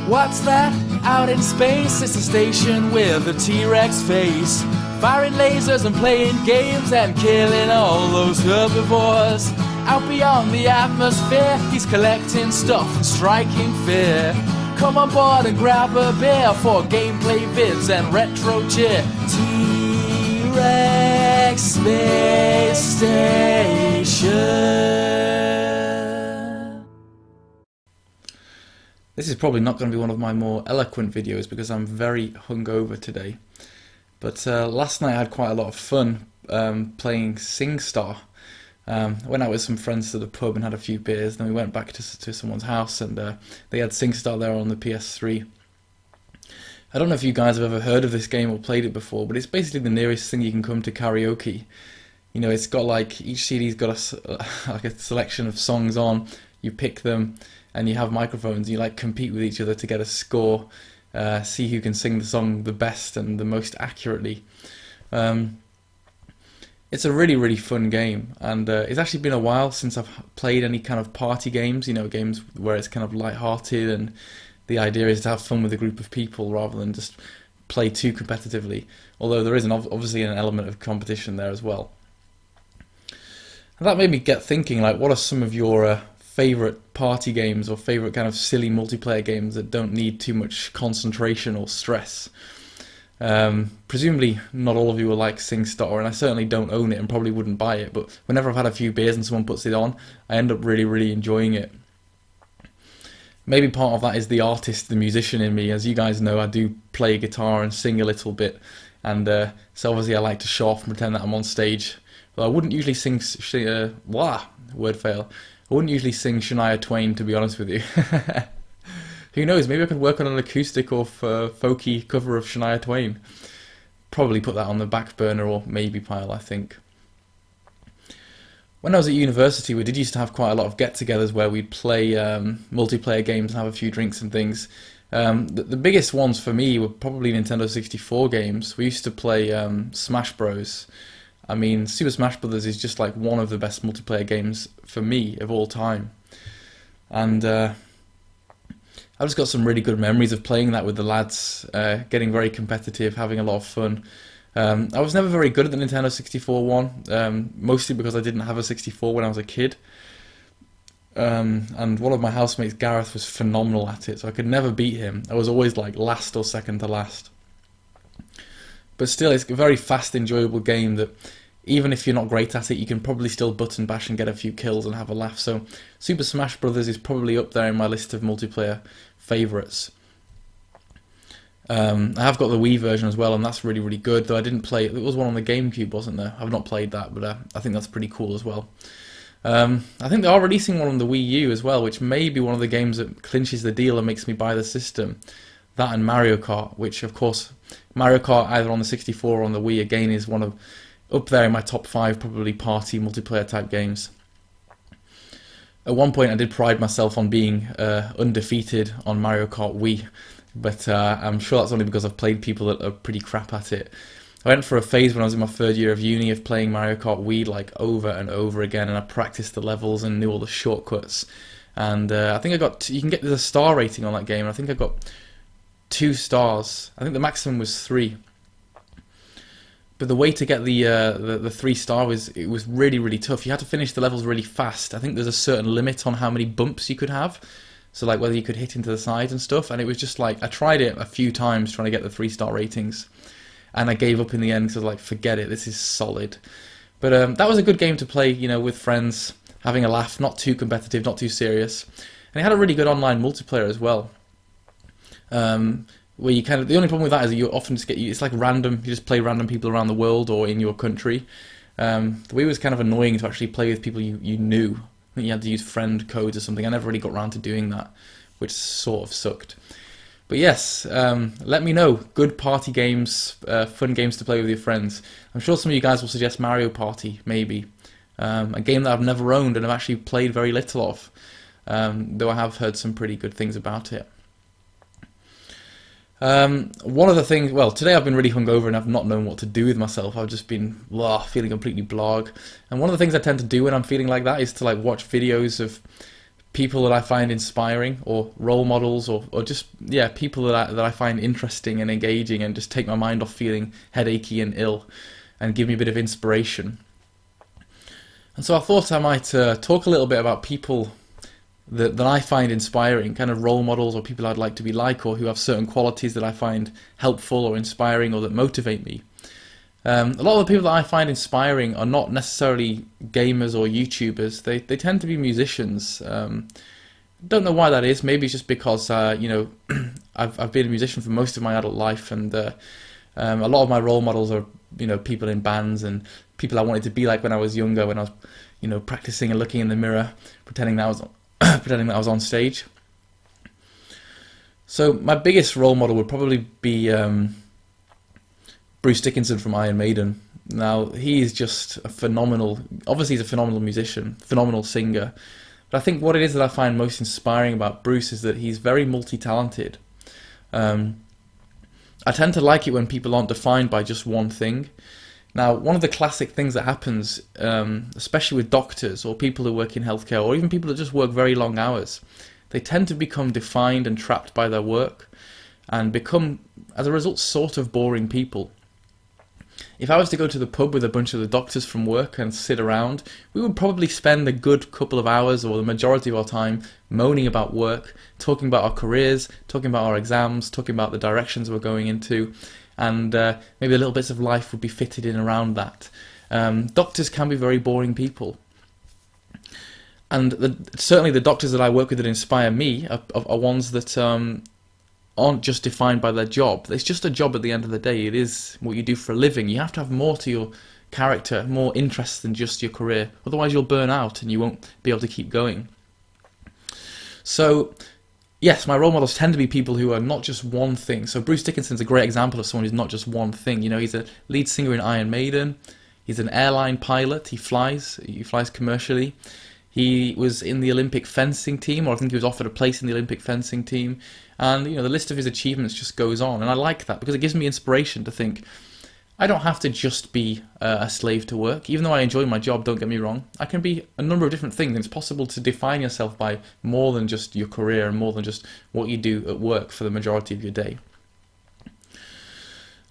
What's that? Out in space, it's a station with a T-Rex face, firing lasers and playing games and killing all those herbivores. Out beyond the atmosphere, he's collecting stuff and striking fear. Come on board and grab a beer for gameplay vids and retro cheer. T-Rex Space Station. This is probably not going to be one of my more eloquent videos because I'm very hungover today. But last night I had quite a lot of fun playing SingStar. Went out with some friends to the pub and had a few beers, then we went back to someone's house and they had SingStar there on the PS3. I don't know if you guys have ever heard of this game or played it before, but it's basically the nearest thing you can come to karaoke. You know, it's got like, each CD's got like a selection of songs on, you pick them and you have microphones, you like compete with each other to get a score, see who can sing the song the best and the most accurately. It's a really, really fun game, and it's actually been a while since I've played any kind of party games, you know, games where it's kind of light-hearted and the idea is to have fun with a group of people rather than just play too competitively, although there is obviously an element of competition there as well. And that made me get thinking, like, what are some of your favourite party games or favourite kind of silly multiplayer games that don't need too much concentration or stress? Presumably not all of you will like SingStar, and I certainly don't own it and probably wouldn't buy it, but whenever I've had a few beers and someone puts it on, I end up really, really enjoying it. Maybe part of that is the artist, the musician in me. As you guys know, I do play guitar and sing a little bit, and so obviously I like to show off and pretend that I'm on stage. But I wouldn't usually sing, word fail, I wouldn't usually sing Shania Twain, to be honest with you. Who knows, maybe I could work on an acoustic or folky cover of Shania Twain. Probably put that on the back burner or maybe pile, I think. When I was at university, we did used to have quite a lot of get-togethers where we'd play multiplayer games and have a few drinks and things. The biggest ones for me were probably Nintendo 64 games. We used to play Smash Bros. I mean, Super Smash Bros. Is just like one of the best multiplayer games for me of all time. And I've just got some really good memories of playing that with the lads, getting very competitive, having a lot of fun. I was never very good at the Nintendo 64 one, mostly because I didn't have a 64 when I was a kid. And one of my housemates, Gareth, was phenomenal at it, so I could never beat him. I was always like last or second to last. But still, it's a very fast, enjoyable game that even if you're not great at it, you can probably still button bash and get a few kills and have a laugh. So Super Smash Bros. Is probably up there in my list of multiplayer favourites. I have got the Wii version as well, and that's really, really good, though I didn't play it. There was one on the GameCube, wasn't there? I've not played that, but I think that's pretty cool as well. I think they are releasing one on the Wii U as well, which may be one of the games that clinches the deal and makes me buy the system. That and Mario Kart, which of course, Mario Kart either on the 64 or on the Wii, again, is one of, up there in my top 5 probably party multiplayer type games. At one point I did pride myself on being undefeated on Mario Kart Wii, but I'm sure that's only because I've played people that are pretty crap at it. I went for a phase when I was in my third year of uni of playing Mario Kart Wii like over and over again, and I practiced the levels and knew all the shortcuts. And I think I got, you can get, there's a star rating on that game, and I think I got 2 stars. I think the maximum was 3. But the way to get the 3-star was, it was really, really tough. You had to finish the levels really fast. I think there's a certain limit on how many bumps you could have. So like whether you could hit into the sides and stuff. And it was just like, I tried it a few times trying to get the 3-star ratings. And I gave up in the end because I was like, forget it, this is solid. But that was a good game to play, you know, with friends, having a laugh, not too competitive, not too serious. And it had a really good online multiplayer as well. Where you kind of, the only problem with that is that you often just get, it's like random, you just play random people around the world or in your country. The way it was kind of annoying to actually play with people you knew. I think you had to use friend codes or something. I never really got around to doing that, which sort of sucked. But yes, let me know. Good party games, fun games to play with your friends. I'm sure some of you guys will suggest Mario Party, maybe. A game that I've never owned and I've actually played very little of, though I have heard some pretty good things about it. One of the things, well, today I've been really hungover and I've not known what to do with myself. I've just been feeling completely blag. And one of the things I tend to do when I'm feeling like that is to like watch videos of people that I find inspiring, or role models, or just, yeah, people that I find interesting and engaging and just take my mind off feeling headachy and ill and give me a bit of inspiration. And so I thought I might talk a little bit about people that I find inspiring, kind of role models or people I'd like to be like, or who have certain qualities that I find helpful or inspiring or that motivate me. A lot of the people that I find inspiring are not necessarily gamers or YouTubers. They tend to be musicians. Don't know why that is. Maybe it's just because you know, I've been a musician for most of my adult life, and a lot of my role models are, you know, people in bands and people I wanted to be like when I was younger, when I was, you know, practicing and looking in the mirror, pretending that I was pretending that I was on stage. So my biggest role model would probably be Bruce Dickinson from Iron Maiden. Now, he is just a phenomenal, obviously he's a phenomenal musician, phenomenal singer, but I think what it is that I find most inspiring about Bruce is that he's very multi-talented. I tend to like it when people aren't defined by just one thing. Now, one of the classic things that happens, especially with doctors or people who work in healthcare, or even people that just work very long hours, they tend to become defined and trapped by their work and become, as a result, sort of boring people. If I was to go to the pub with a bunch of the doctors from work and sit around, we would probably spend a good couple of hours, or the majority of our time, moaning about work, talking about our careers, talking about our exams, talking about the directions we're going into, and maybe a little bits of life would be fitted in around that. Doctors can be very boring people. And certainly the doctors that I work with that inspire me are ones that aren't just defined by their job. It's just a job at the end of the day. It is what you do for a living. You have to have more to your character, more interest than just your career. Otherwise you'll burn out and you won't be able to keep going. So, yes, my role models tend to be people who are not just one thing. So Bruce Dickinson's a great example of someone who's not just one thing. You know, he's a lead singer in Iron Maiden. He's an airline pilot. He flies commercially. He was in the Olympic fencing team, or I think he was offered a place in the Olympic fencing team. And, you know, the list of his achievements just goes on. And I like that because it gives me inspiration to think, I don't have to just be a slave to work. Even though I enjoy my job, don't get me wrong, I can be a number of different things. And it's possible to define yourself by more than just your career and more than just what you do at work for the majority of your day.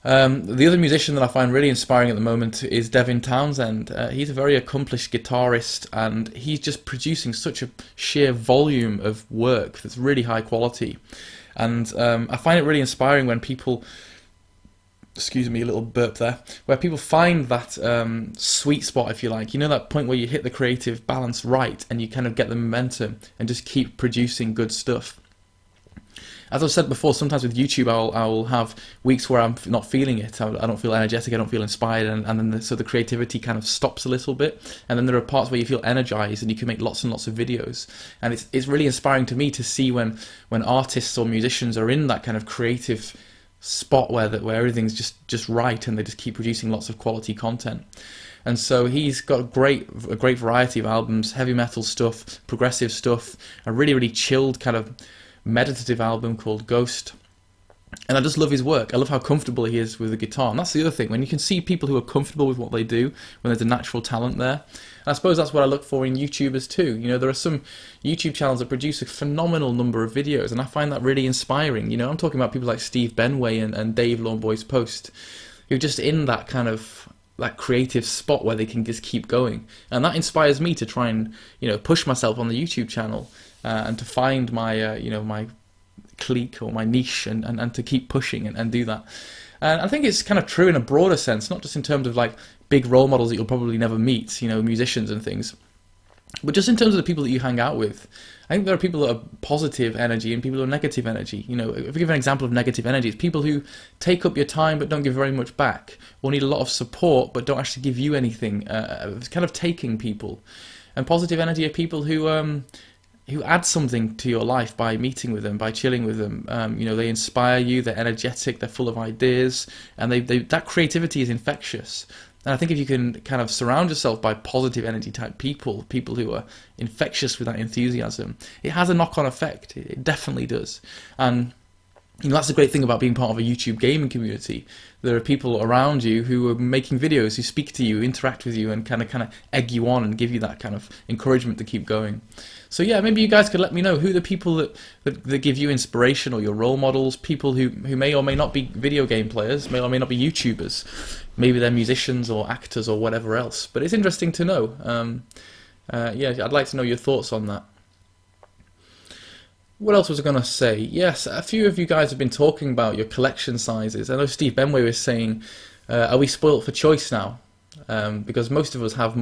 The other musician that I find really inspiring at the moment is Devin Townsend. He's a very accomplished guitarist, and he's just producing such a sheer volume of work that's really high quality. And I find it really inspiring when people, excuse me, a little burp there, where people find that sweet spot, if you like. You know, that point where you hit the creative balance right and you kind of get the momentum and just keep producing good stuff. As I've said before, sometimes with YouTube I'll have weeks where I'm not feeling it. I don't feel energetic, I don't feel inspired, and then so the creativity kind of stops a little bit. And then there are parts where you feel energized and you can make lots and lots of videos. And it's really inspiring to me to see when artists or musicians are in that kind of creative spot where everything's just right and they just keep producing lots of quality content. And so he's got a great variety of albums, heavy metal stuff, progressive stuff, a really, really chilled kind of meditative album called Ghost. And I just love his work. I love how comfortable he is with the guitar. And that's the other thing, when you can see people who are comfortable with what they do, when there's a natural talent there. And I suppose that's what I look for in YouTubers too. You know, there are some YouTube channels that produce a phenomenal number of videos, and I find that really inspiring. You know, I'm talking about people like Steve Benway and Dave Lawnboys Post, who are just in that kind of that creative spot where they can just keep going. And that inspires me to try and, you know, push myself on the YouTube channel. And to find my, you know, my clique or my niche and to keep pushing and do that. And I think it's kind of true in a broader sense, not just in terms of like big role models that you'll probably never meet, you know, musicians and things, but just in terms of the people that you hang out with. I think there are people that are positive energy and people who are negative energy. You know, if we give an example of negative energy, it's people who take up your time but don't give very much back, or need a lot of support but don't actually give you anything. It's kind of taking people. And positive energy are people who add something to your life by meeting with them, by chilling with them. You know, they inspire you, they're energetic, they're full of ideas, and that creativity is infectious. And I think if you can kind of surround yourself by positive energy type people who are infectious with that enthusiasm, it has a knock-on effect. It definitely does. And That's the great thing about being part of a YouTube gaming community. There are people around you who are making videos, who speak to you, interact with you, and kind of egg you on and give you that kind of encouragement to keep going. So yeah, maybe you guys could let me know who the people that give you inspiration, or your role models, people who may or may not be video game players, may or may not be YouTubers. Maybe they're musicians or actors or whatever else. But it's interesting to know. Yeah, I'd like to know your thoughts on that. What else was I going to say? Yes, a few of you guys have been talking about your collection sizes. I know Steve Benway was saying, are we spoilt for choice now? Because most of us have,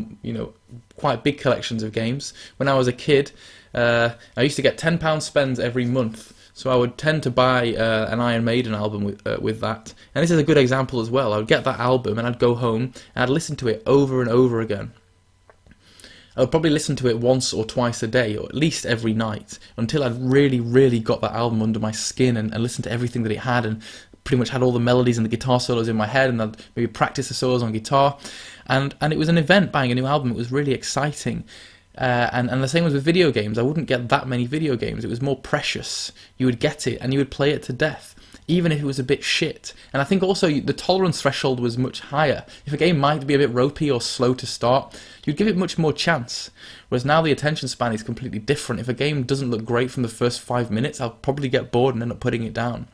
quite big collections of games. When I was a kid, I used to get £10 spends every month. So I would tend to buy an Iron Maiden album with that. And this is a good example as well. I would get that album and I'd go home and I'd listen to it over and over again. I would probably listen to it once or twice a day, or at least every night, until I'd really, really got that album under my skin and listened to everything that it had, and pretty much had all the melodies and the guitar solos in my head, and I'd maybe practice the solos on guitar. And it was an event buying a new album. It was really exciting. And the same was with video games. I wouldn't get that many video games. It was more precious. You would get it and you would play it to death, even if it was a bit shit. And I think also the tolerance threshold was much higher. If a game might be a bit ropey or slow to start, you'd give it much more chance. Whereas now the attention span is completely different. If a game doesn't look great from the first 5 minutes, I'll probably get bored and end up putting it down.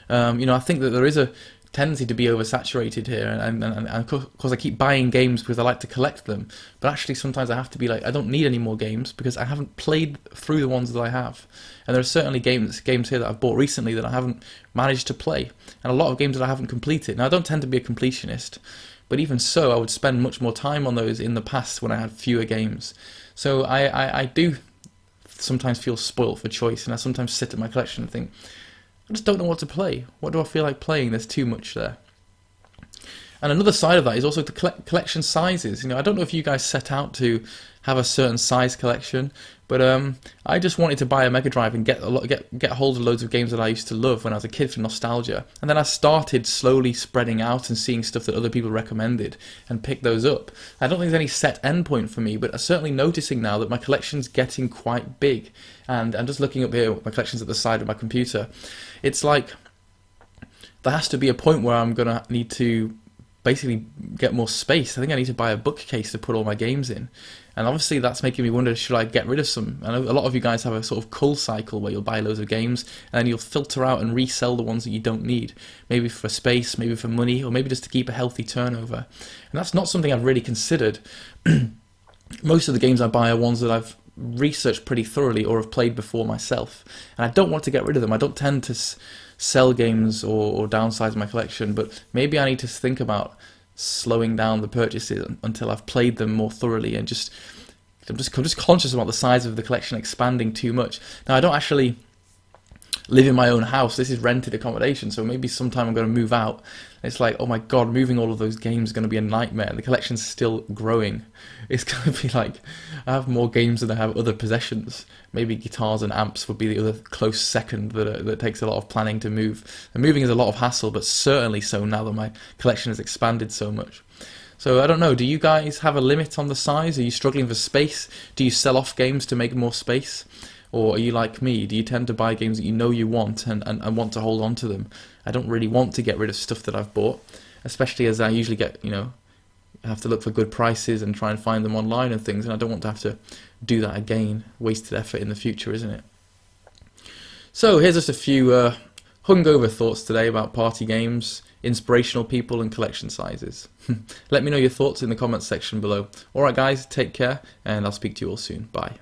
I think that there is a tendency to be oversaturated here, and of course I keep buying games because I like to collect them, but actually sometimes I have to be like, I don't need any more games because I haven't played through the ones that I have. And there are certainly games here that I've bought recently that I haven't managed to play, and a lot of games that I haven't completed. Now I don't tend to be a completionist, but even so I would spend much more time on those in the past when I had fewer games. So I do sometimes feel spoilt for choice, and I sometimes sit at my collection and think, I just don't know what to play. What do I feel like playing? There's too much there. And another side of that is also the collection sizes. I don't know if you guys set out to have a certain size collection, but I just wanted to buy a Mega Drive and get hold of loads of games that I used to love when I was a kid for nostalgia. And then I started slowly spreading out and seeing stuff that other people recommended and picked those up. I don't think there's any set endpoint for me, but I'm certainly noticing now that my collection's getting quite big. And I'm just looking up here, my collection's at the side of my computer. It's like there has to be a point where I'm going to need to basically get more space. I think I need to buy a bookcase to put all my games in. And obviously that's making me wonder, should I get rid of some? I know a lot of you guys have a sort of cull cycle where you'll buy loads of games and then you'll filter out and resell the ones that you don't need. Maybe for space, maybe for money, or maybe just to keep a healthy turnover. And that's not something I've really considered. Most of the games I buy are ones that I've researched pretty thoroughly or have played before myself. And I don't want to get rid of them. I don't tend to sell games or downsize my collection, but maybe I need to think about slowing down the purchases until I've played them more thoroughly, and I'm just conscious about the size of the collection expanding too much. Now I don't actually live in my own house. This is rented accommodation, so maybe sometime I'm going to move out. It's like, oh my god, moving all of those games is going to be a nightmare. The collection's still growing. It's going to be like, I have more games than I have other possessions. Maybe guitars and amps would be the other close second that takes a lot of planning to move. And moving is a lot of hassle, but certainly so now that my collection has expanded so much. So I don't know, do you guys have a limit on the size? Are you struggling for space? Do you sell off games to make more space? Or are you like me? Do you tend to buy games that you know you want and want to hold on to them? I don't really want to get rid of stuff that I've bought, especially as I usually get, have to look for good prices and try and find them online and things, and I don't want to have to do that again. Wasted effort in the future, isn't it? So here's just a few hungover thoughts today about party games, inspirational people, and collection sizes. Let me know your thoughts in the comments section below. Alright guys, take care, and I'll speak to you all soon. Bye.